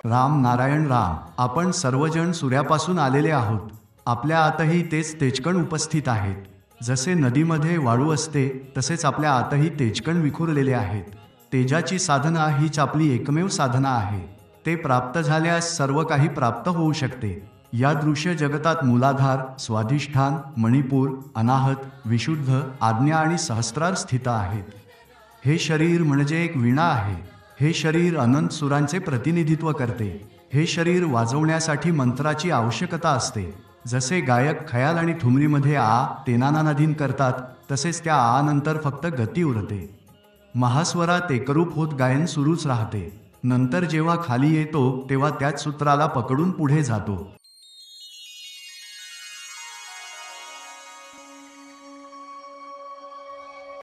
राम नारायण राम. आपण सर्वजण सूर्यापासून आलेले आहोत. आपल्या आतही तेच तेजकण उपस्थित आहेत. जसे नदीमध्ये वाळू असते तसेच आपल्या आतही तेजकण विखुरलेले आहेत. तेजाची साधना हीच आपली एकमेव साधना आहे. ते प्राप्त झाल्यास सर्व काही प्राप्त होऊ शकते. या दृश्य जगतात मूलाधार, स्वाधिष्ठान, मणिपूर, अनाहत, विशुद्ध, आज्ञा आणि सहस्त्रार स्थित आहेत. हे शरीर म्हणजे एक वीणा आहे. हे शरीर अनंत सुरांचे प्रतिनिधित्व करते. हे शरीर वाजवण्यासाठी मंत्राची आवश्यकता असते. जसे गायक खयाल आणि ठुमरीमध्ये आ तेनानानाधीन करतात तसेच त्या आ नंतर फक्त गती उरते. महास्वरात एकरूप होत गायन सुरूच राहते. नंतर जेव्हा खाली येतो तेव्हा त्याच सूत्राला पकडून पुढे जातो.